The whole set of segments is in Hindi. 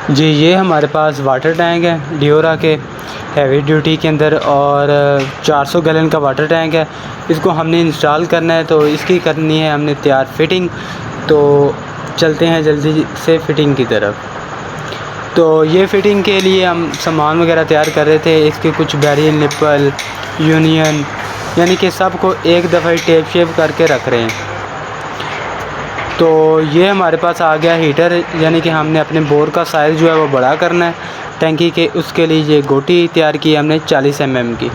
जी, ये हमारे पास वाटर टैंक है डियोरा के हैवी ड्यूटी के अंदर और 400 गैलन का वाटर टैंक है। इसको हमने इंस्टॉल करना है तो इसकी करनी है हमने तैयार फिटिंग। तो चलते हैं जल्दी से फ़िटिंग की तरफ। तो ये फ़िटिंग के लिए हम सामान वगैरह तैयार कर रहे थे। इसके कुछ बैरियल निप्पल यूनियन यानी कि सब को एक दफ़ा ही टेप शेप करके रख रहे हैं। तो ये हमारे पास आ गया हीटर, यानी कि हमने अपने बोर का साइज़ जो है वो बड़ा करना है टैंकी के। उसके लिए ये गोटी तैयार की हमने 40 mm की,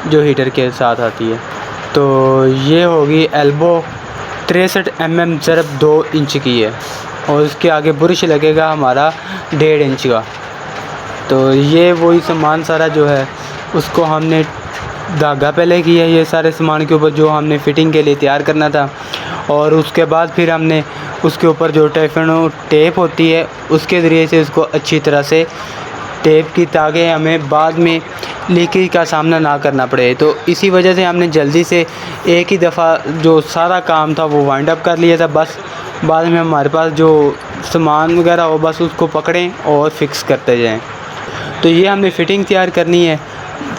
जो हीटर के साथ आती है। तो ये होगी एल्बो 63 mm ज़रब 2 इंच की है और उसके आगे बुरश लगेगा हमारा 1.5 इंच का। तो ये वही सामान सारा जो है उसको हमने धागा पहले किया ये सारे सामान के ऊपर जो हमने फ़िटिंग के लिए तैयार करना था। और उसके बाद फिर हमने उसके ऊपर जो टेफनो टेप होती है उसके ज़रिए से उसको अच्छी तरह से टेप की, ताकि हमें बाद में लीकेज का सामना ना करना पड़े। तो इसी वजह से हमने जल्दी से एक ही दफ़ा जो सारा काम था वो वाइंड अप कर लिया था। बस बाद में हमारे पास जो सामान वगैरह हो बस उसको पकड़ें और फिक्स करते जाएं। तो ये हमने फ़िटिंग तैयार करनी है।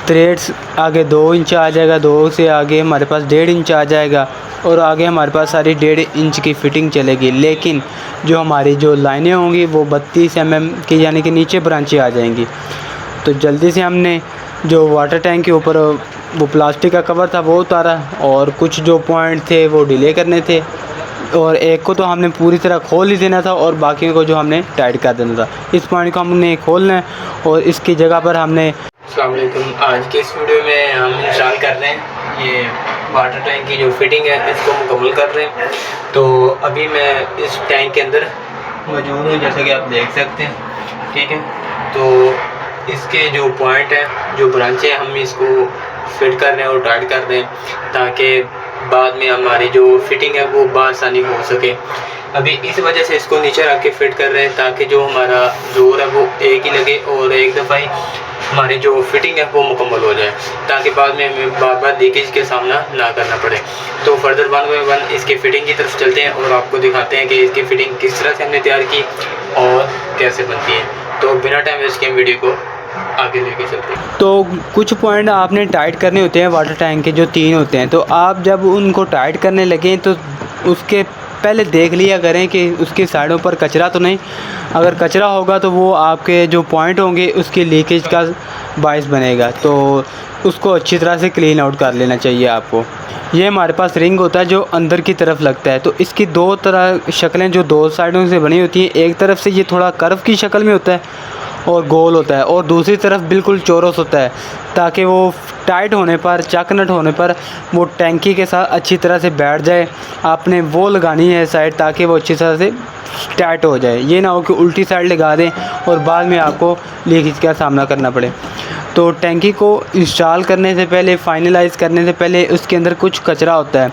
थ्रेड्स आगे 2 इंच आ जाएगा, 2 से आगे हमारे पास 1.5 इंच आ जाएगा और आगे हमारे पास सारी 1.5 इंच की फ़िटिंग चलेगी। लेकिन जो हमारी जो लाइनें होंगी वो 32 mm की, यानी कि नीचे ब्रांचें आ जाएंगी। तो जल्दी से हमने जो वाटर टैंक के ऊपर वो प्लास्टिक का कवर था वो उतारा और कुछ जो पॉइंट थे वो डिले करने थे और एक को तो हमने पूरी तरह खोल ही देना था और बाकी को जो हमने टाइट कर देना था। इस पॉइंट को हमने खोलना है और इसकी जगह पर हमने अस्सलाम वालेकुम। आज के इस वीडियो में हम इंस्टॉल कर रहे हैं ये वाटर टैंक की जो फिटिंग है इसको मुकम्मल कर रहे हैं। तो अभी मैं इस टैंक के अंदर मौजूद हूँ, जैसा कि आप देख सकते हैं। ठीक है, तो इसके जो पॉइंट हैं, जो ब्रांचें हैं, हम इसको फिट कर रहे हैं और टाइट कर रहे हैं ताकि बाद में हमारी जो फिटिंग है वो बआसानी हो सके। अभी इस वजह से इसको नीचे रख के फिट कर रहे हैं ताकि जो हमारा जोर है वो एक ही लगे और एक दफ़ा ही हमारी जो फिटिंग है वो मुकम्मल हो जाए, ताकि बाद में हमें बार बार लीकेज के सामना ना करना पड़े। तो फर्दर 1 बाय 1 इसकी फ़िटिंग की तरफ चलते हैं और आपको दिखाते हैं कि इसकी फ़िटिंग किस तरह से हमने तैयार की और कैसे बनती है। तो बिना टाइम वेस्ट किए वीडियो को आगे लेके चलते हैं। तो कुछ पॉइंट आपने टाइट करने होते हैं वाटर टैंक के, जो 3 होते हैं। तो आप जब उनको टाइट करने लगें तो उसके पहले देख लिया करें कि उसकी साइडों पर कचरा तो नहीं। अगर कचरा होगा तो वो आपके जो पॉइंट होंगे उसकी लीकेज का बायस बनेगा। तो उसको अच्छी तरह से क्लीन आउट कर लेना चाहिए आपको। ये हमारे पास रिंग होता है जो अंदर की तरफ लगता है। तो इसकी 2 तरह शक्लें जो 2 साइडों से बनी होती हैं, एक तरफ से ये थोड़ा कर्व की शक्ल में होता है और गोल होता है और दूसरी तरफ बिल्कुल चौरस होता है, ताकि वो टाइट होने पर, चक नट होने पर वो टैंकी के साथ अच्छी तरह से बैठ जाए। आपने वो लगानी है साइड ताकि वो अच्छी तरह से टाइट हो जाए। ये ना हो कि उल्टी साइड लगा दें और बाद में आपको लीकेज का सामना करना पड़े। तो टैंकी को इंस्टॉल करने से पहले, फाइनलाइज़ करने से पहले उसके अंदर कुछ कचरा होता है।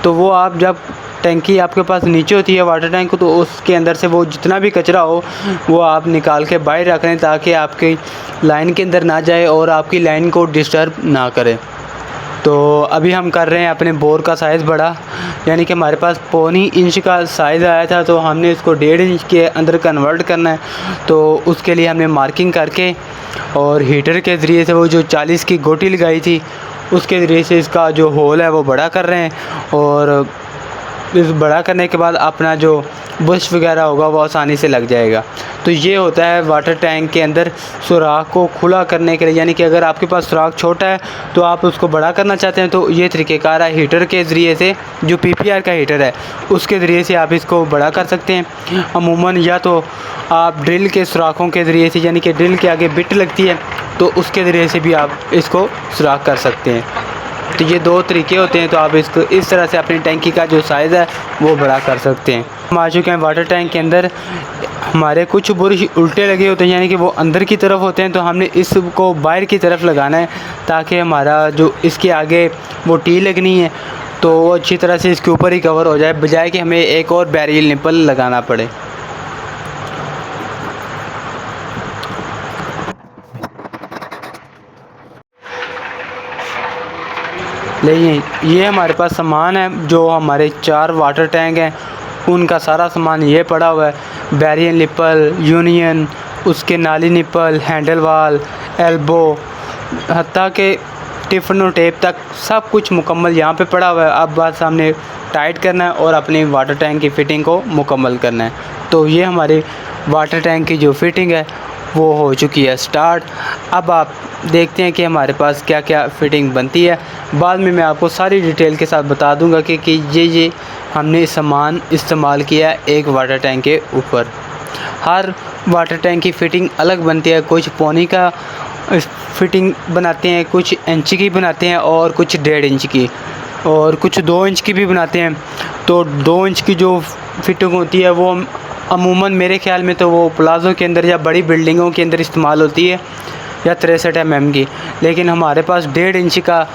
तो वो आप जब टैंकी आपके पास नीचे होती है वाटर टैंक, तो उसके अंदर से वो जितना भी कचरा हो वो आप निकाल के बाहर रख लें ताकि आपकी लाइन के अंदर ना जाए और आपकी लाइन को डिस्टर्ब ना करे। तो अभी हम कर रहे हैं अपने बोर का साइज़ बड़ा, यानी कि हमारे पास 1.25 इंच का साइज़ आया था तो हमने इसको 1.5 इंच के अंदर कन्वर्ट करना है। तो उसके लिए हमने मार्किंग करके और हीटर के ज़रिए से वो जो 40 की गोटी लगाई थी उसके ज़रिए से इसका जो होल है वो बड़ा कर रहे हैं। और इस बड़ा करने के बाद अपना जो बुश वगैरह होगा वो आसानी से लग जाएगा। तो ये होता है वाटर टैंक के अंदर सुराख को खुला करने के लिए, यानी कि अगर आपके पास सुराख छोटा है तो आप उसको बड़ा करना चाहते हैं तो ये तरीक़ेकार है। हीटर के ज़रिए से, जो PPR का हीटर है उसके ज़रिए से आप इसको बड़ा कर सकते हैं अमूमन, या तो आप ड्रिल के सुराखों के ज़रिए से, यानी कि ड्रिल के आगे बिट लगती है तो उसके ज़रिए से भी आप इसको सुराख कर सकते हैं। तो ये 2 तरीके होते हैं। तो आप इसको इस तरह से अपनी टैंकी का जो साइज़ है वो बड़ा कर सकते हैं। हम आ चुके हैं वाटर टैंक के अंदर। हमारे कुछ बुरुश उल्टे लगे होते हैं, यानी कि वो अंदर की तरफ होते हैं। तो हमने इसको बाहर की तरफ लगाना है ताकि हमारा जो इसके आगे वो टी लगनी है तो वो अच्छी तरह से इसके ऊपर ही कवर हो जाए, बजाय कि हमें एक और बैरियल निप्पल लगाना पड़े। लेकिन ये हमारे पास सामान है, जो हमारे 4 वाटर टैंक हैं उनका सारा सामान ये पड़ा हुआ है। बैरियल निप्पल, यूनियन उसके नाली निप्पल, हैंडल वाल, एल्बो, हत्ता के टिफनो टेप तक सब कुछ मुकम्मल यहाँ पे पड़ा हुआ है। अब बस हमने टाइट करना है और अपनी वाटर टैंक की फ़िटिंग को मुकम्मल करना है। तो ये हमारी वाटर टैंक की जो फ़िटिंग है वो हो चुकी है स्टार्ट। अब आप देखते हैं कि हमारे पास क्या क्या फ़िटिंग बनती है। बाद में मैं आपको सारी डिटेल के साथ बता दूंगा कि ये हमने सामान इस्तेमाल किया है एक वाटर टैंक के ऊपर। हर वाटर टैंक की फ़िटिंग अलग बनती है। कुछ पौनी का फ़िटिंग बनाते हैं, कुछ इंच की बनाते हैं और कुछ 1.5 इंच की, और कुछ 2 इंच की भी बनाते हैं। तो 2 इंच की जो फ़िटिंग होती है वो अमूमन मेरे ख़्याल में तो वो प्लाज़ो के अंदर या बड़ी बिल्डिंगों के अंदर इस्तेमाल होती है, या 63 mm की। लेकिन हमारे पास 1.5 इंच का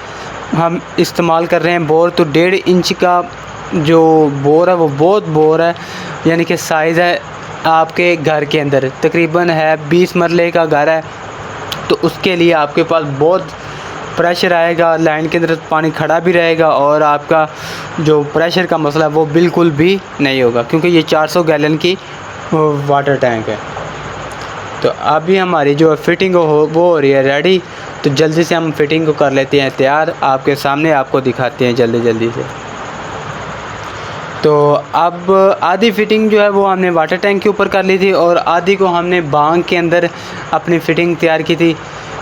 हम इस्तेमाल कर रहे हैं बोर। तो 1.5 इंच का जो बोर है वो बहुत बोर है, यानी कि साइज़ है आपके घर के अंदर तकरीबन है 20 मरले का घर है, तो उसके लिए आपके पास बहुत प्रेशर आएगा, लाइन के अंदर पानी खड़ा भी रहेगा और आपका जो प्रेशर का मसला है वो बिल्कुल भी नहीं होगा, क्योंकि ये 400 गैलन की वाटर टैंक है। तो अभी हमारी जो फ़िटिंग वो हो रही है रेडी। तो जल्दी से हम फ़िटिंग को कर लेते हैं तैयार, आपके सामने आपको दिखाते हैं जल्दी से। तो अब आधी फ़िटिंग जो है वो हमने वाटर टैंक के ऊपर कर ली थी और आधी को हमने बांग के अंदर अपनी फ़िटिंग तैयार की थी,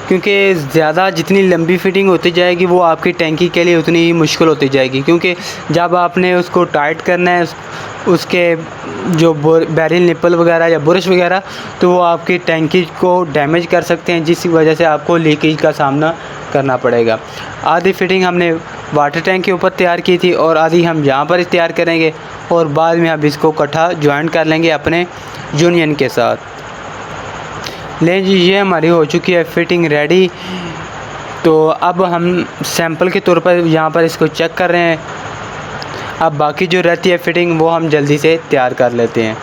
क्योंकि ज़्यादा जितनी लंबी फ़िटिंग होती जाएगी वो आपकी टैंकी के लिए उतनी ही मुश्किल होती जाएगी, क्योंकि जब आपने उसको टाइट करना है उसके जो बैरिल निप्पल वगैरह या बुरश वगैरह, तो वो आपकी टैंकी को डैमेज कर सकते हैं, जिसकी वजह से आपको लीकेज का सामना करना पड़ेगा। आधी फ़िटिंग हमने वाटर टैंक के ऊपर तैयार की थी और आधी हम यहाँ पर तैयार करेंगे और बाद में हम इसको इकट्ठा ज्वाइंट कर लेंगे अपने यूनियन के साथ। ले जी, ये हमारी हो चुकी है फ़िटिंग रेडी। तो अब हम सैंपल के तौर पर यहाँ पर इसको चेक कर रहे हैं। अब बाकी जो रहती है फ़िटिंग वो हम जल्दी से तैयार कर लेते हैं।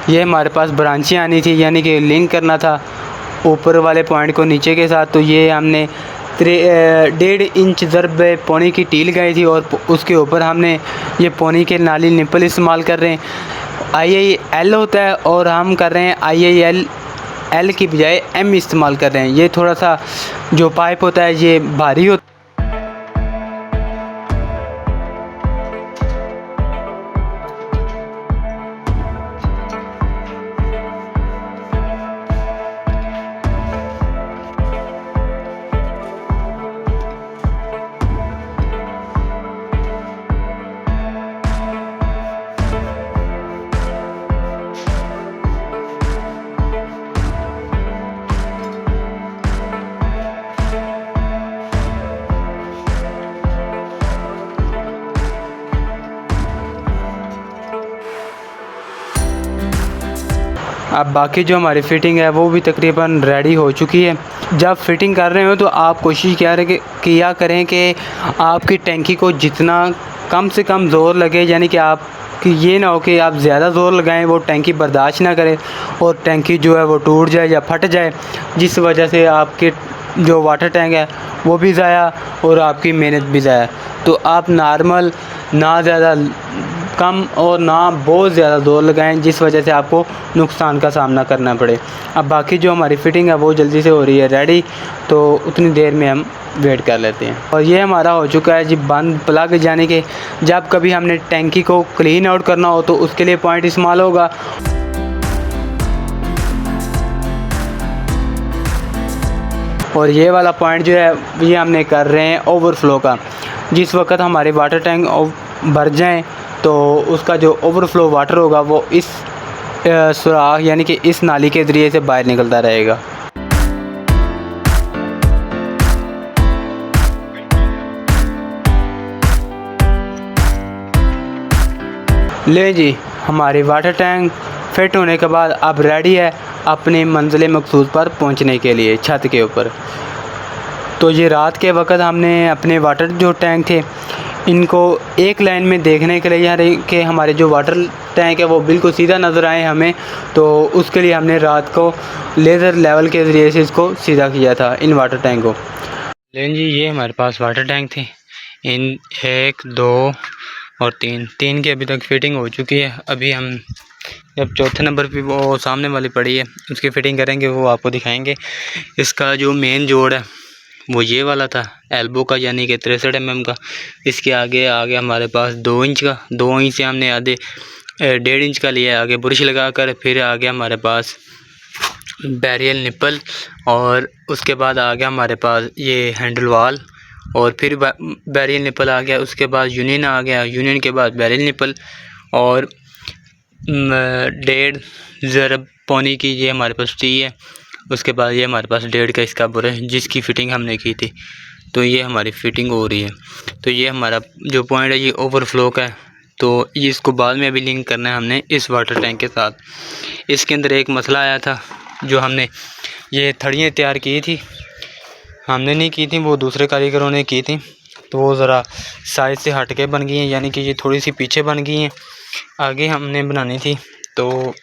ये हमारे पास ब्रांचें आनी थी, यानी कि लिंक करना था ऊपर वाले पॉइंट को नीचे के साथ। तो ये हमने 1.5 इंच ज़रब पौनी की टील गई थी और उसके ऊपर हमने ये पौनी के नाली निप्पल इस्तेमाल कर रहे हैं। IIL होता है और हम कर रहे हैं IIL की बजाय M इस्तेमाल कर रहे हैं। ये थोड़ा सा जो पाइप होता है ये भारी होता है। अब बाकी जो हमारी फ़िटिंग है वो भी तकरीबन रेडी हो चुकी है। जब फ़िटिंग कर रहे हो तो आप कोशिश किया करें कि आपकी टैंकी को जितना कम से कम ज़ोर लगे, यानी कि आप कि ये ना हो कि आप ज़्यादा ज़ोर लगाएं वो टैंकी बर्दाश्त ना करे और टैंकी जो है वो टूट जाए या फट जाए, जिस वजह से आपके जो वाटर टैंक है वो भी ज़ाया और आपकी मेहनत भी ज़ाया। तो आप नॉर्मल, ना ज़्यादा कम और ना बहुत ज़्यादा ज़ोर लगाएं, जिस वजह से आपको नुकसान का सामना करना पड़े। अब बाकी जो हमारी फ़िटिंग है वो जल्दी से हो रही है रेडी, तो उतनी देर में हम वेट कर लेते हैं। और ये हमारा हो चुका है जी बंद प्लग, यानी कि जब कभी हमने टैंकी को क्लीन आउट करना हो तो उसके लिए पॉइंट इस्तेमाल होगा। और ये वाला पॉइंट जो है ये हमने कर रहे हैं ओवरफ्लो का। जिस वक्त हमारे वाटर टैंक भर जाएं तो उसका जो ओवरफ्लो वाटर होगा वो इस सुराख यानी कि इस नाली के ज़रिए से बाहर निकलता रहेगा। ले जी, हमारी वाटर टैंक फिट होने के बाद अब रेडी है अपनी मंजिल मकसूद पर पहुंचने के लिए छत के ऊपर। तो ये रात के वक्त हमने अपने वाटर जो टैंक थे इनको एक लाइन में देखने के लिए, यानी कि हमारे जो वाटर टैंक है वो बिल्कुल सीधा नज़र आए हमें, तो उसके लिए हमने रात को लेज़र लेवल के ज़रिए से इसको सीधा किया था इन वाटर टैंक को। लेकिन जी ये हमारे पास वाटर टैंक थे, इन 1, 2 और 3 की अभी तक फिटिंग हो चुकी है। अभी हम जब चौथे नंबर पे वो सामने वाली पड़ी है उसकी फ़िटिंग करेंगे, वो आपको दिखाएंगे। इसका जो मेन जोड़ है वो ये वाला था एल्बो का, यानी कि 63 mm का। इसके आगे हमारे पास 2 इंच का, 2 इंच से हमने आधे 1.5 इंच का लिया आगे बुरश लगाकर। फिर आ गया हमारे पास बैरियल निप्पल, और उसके बाद आ गया हमारे पास ये हैंडल वाल, और फिर बैरियल निप्पल आ गया। उसके बाद यूनियन आ गया, यूनियन के बाद बैरियल निप्पल, और 1.5 ज़रब पौनी की ये हमारे पास टी है। उसके बाद ये हमारे पास 1.5 का इसका बुर है जिसकी फ़िटिंग हमने की थी। तो ये हमारी फ़िटिंग हो रही है। तो ये हमारा जो पॉइंट है ये ओवरफ्लो का है, तो ये इसको बाद में अभी लिंक करना है हमने इस वाटर टैंक के साथ। इसके अंदर एक मसला आया था, जो हमने ये थड़ियाँ तैयार की थी, हमने नहीं की थी, वो दूसरे कारीगरों ने की थी। तो वो ज़रा साइज़ से हट के बन गई हैं, यानी कि ये थोड़ी सी पीछे बन गई हैं, आगे हमने बनानी थी। तो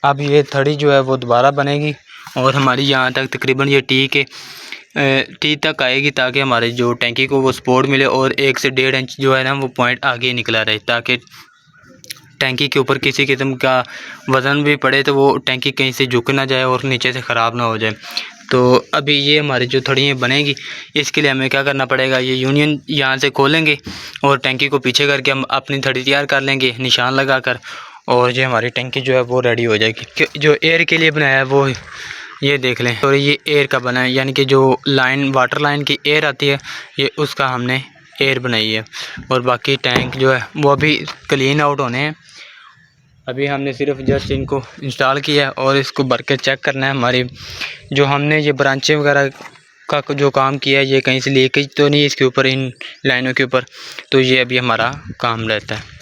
अब ये थड़ी जो है वो दोबारा बनेगी, और हमारी यहाँ तक तकरीबन ये टी तक आएगी, ताकि हमारे जो टैंकी को वो सपोर्ट मिले, और 1 से 1.5 इंच जो है ना वो पॉइंट आगे निकला रहे, ताकि टैंकी के ऊपर किसी किस्म का वज़न भी पड़े तो वो टैंकी कहीं से झुक ना जाए और नीचे से ख़राब ना हो जाए। तो अभी ये हमारी जो थड़ियाँ बनेगी, इसके लिए हमें क्या करना पड़ेगा, ये यूनियन यहाँ से खोलेंगे और टैंकी को पीछे करके हम अपनी थड़ी तैयार कर लेंगे निशान लगाकर, और ये हमारी टैंकी जो है वो रेडी हो जाएगी। जो एयर के लिए बनाया है वो ये देख लें, और ये एयर का बना है, यानी कि जो लाइन वाटर लाइन की एयर आती है ये उसका हमने एयर बनाई है। और बाकी टैंक जो है वो अभी क्लीन आउट होने हैं। अभी हमने सिर्फ जस्ट इनको इंस्टॉल किया है और इसको भर के चेक करना है। हमारी जो हमने ये ब्रांचें वगैरह का जो काम किया है, ये कहीं से लीकेज तो नहीं इसके ऊपर, इन लाइनों के ऊपर। तो ये अभी हमारा काम रहता है।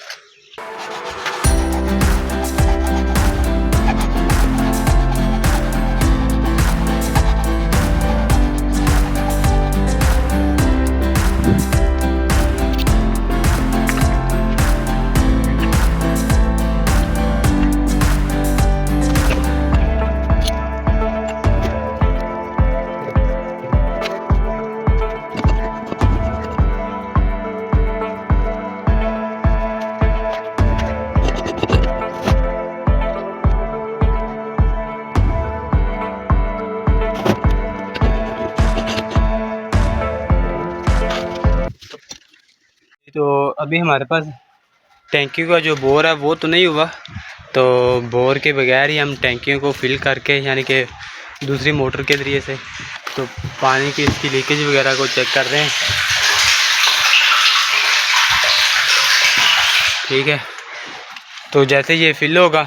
तो अभी हमारे पास टैंकी का जो बोर है वो तो नहीं हुआ, तो बोर के बगैर ही हम टैंकियों को फिल करके, यानी कि दूसरी मोटर के ज़रिए से, तो पानी की इसकी लीकेज वगैरह को चेक कर रहे हैं। ठीक है, तो जैसे ये फिल होगा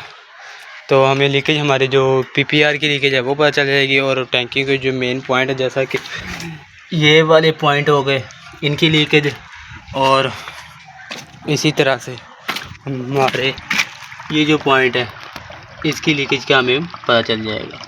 तो हमें लीकेज, हमारी जो पीपीआर की लीकेज है वो पता चल जाएगी, और टैंकी के जो मेन पॉइंट है, जैसा कि ये वाले पॉइंट हो गए इनकी लीकेज, और इसी तरह से हमारे ये जो पॉइंट है इसकी लीकेज का हमें पता चल जाएगा।